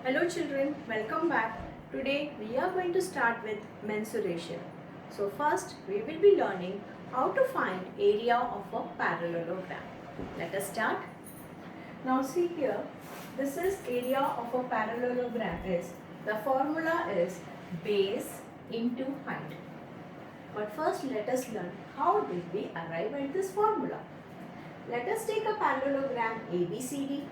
Hello children, welcome back. Today we are going to start with mensuration. So first we will be learning how to find area of a parallelogram. Let us start. Now see here, this is area of a parallelogram the formula is base into height. But first let us learn how did we arrive at this formula. Let us take a parallelogram ABCD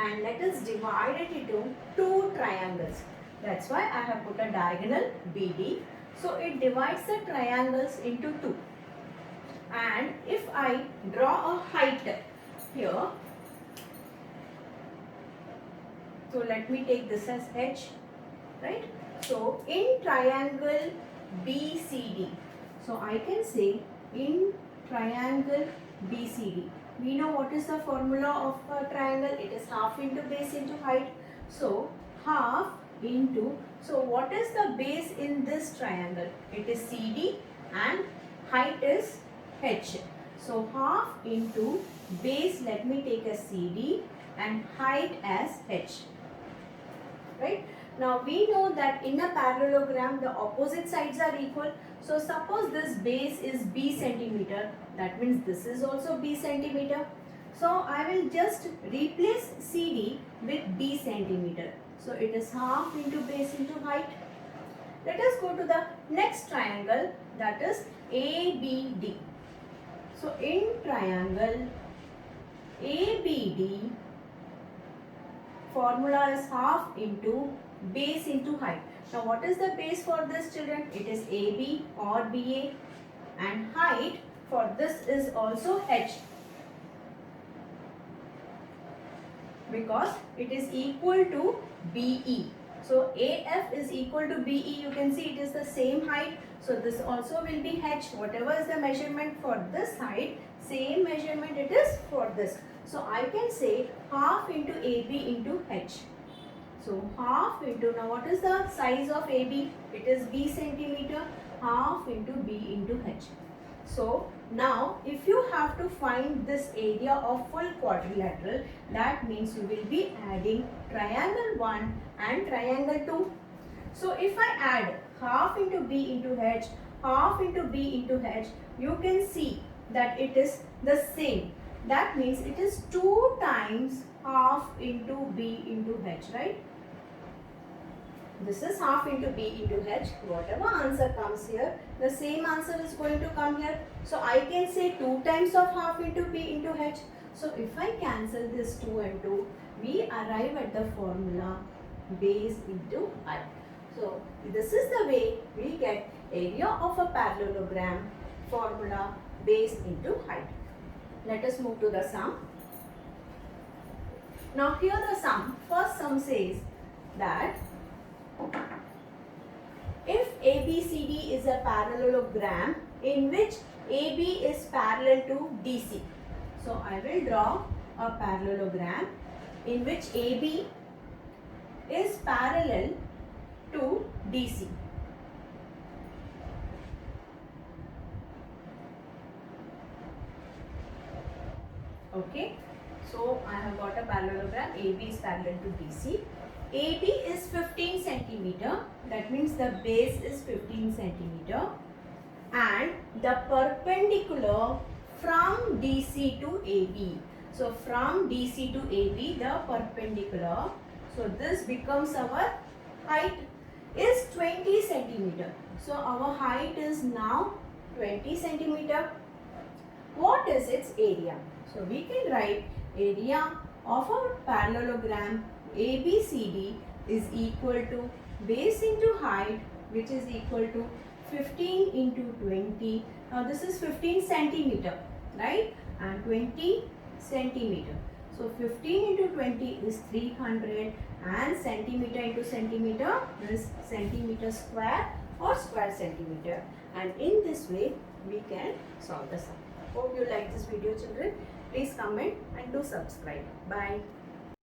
and let us divide it into two triangles. That's why I have put a diagonal BD. So it divides the triangles into two. And if I draw a height here, so let me take this as H, right? So in triangle BCD, so I can say in triangle BCD, we know what is the formula of a triangle. It is half into base into height. So half into, so what is the base in this triangle? It is CD and height is H. So half into base, let me take as CD and height as H. Right? Now we know that in a parallelogram the opposite sides are equal. So suppose this base is B centimeter, that means this is also B centimeter. So I will just replace CD with B centimeter. So it is half into base into height. Let us go to the next triangle, that is ABD. So in triangle ABD, formula is half into base into height. Now what is the base for this, children? It is AB or BA, and height for this is also H, because it is equal to BE. So AF is equal to BE. You can see it is the same height. So this also will be H. Whatever is the measurement for this height, same measurement it is for this. So I can say half into AB into H. So half into, now what is the size of AB? It is B centimeter, half into B into H. So now if you have to find this area of full quadrilateral, that means you will be adding triangle 1 and triangle 2. So if I add half into B into H, half into B into H, you can see that it is the same. That means it is 2 times half into B into H, right? This is half into B into H. Whatever answer comes here, the same answer is going to come here. So I can say 2 times of half into B into H. So if I cancel this 2 and 2, we arrive at the formula base into height. So this is the way we get area of a parallelogram, formula base into height. Let us move to the sum. Now here the sum, first sum says that if ABCD is a parallelogram in which AB is parallel to DC. So I will draw a parallelogram in which AB is parallel to DC. Okay, so I have got a parallelogram. AB is parallel to DC. AB is 15 centimeter, that means the base is 15 centimeter, and the perpendicular from DC to AB. So from DC to AB, the perpendicular, so this becomes our height is 20 centimeter. So our height is now 20 centimeter. What is its area? So we can write area of a parallelogram ABCD is equal to base into height, which is equal to 15 into 20. Now this is 15 centimeter, right? And 20 centimeter. So 15 into 20 is 300, and centimeter into centimeter is centimeter square or square centimeter. And in this way we can solve the sum. Hope you like this video, children. Please comment and do subscribe. Bye.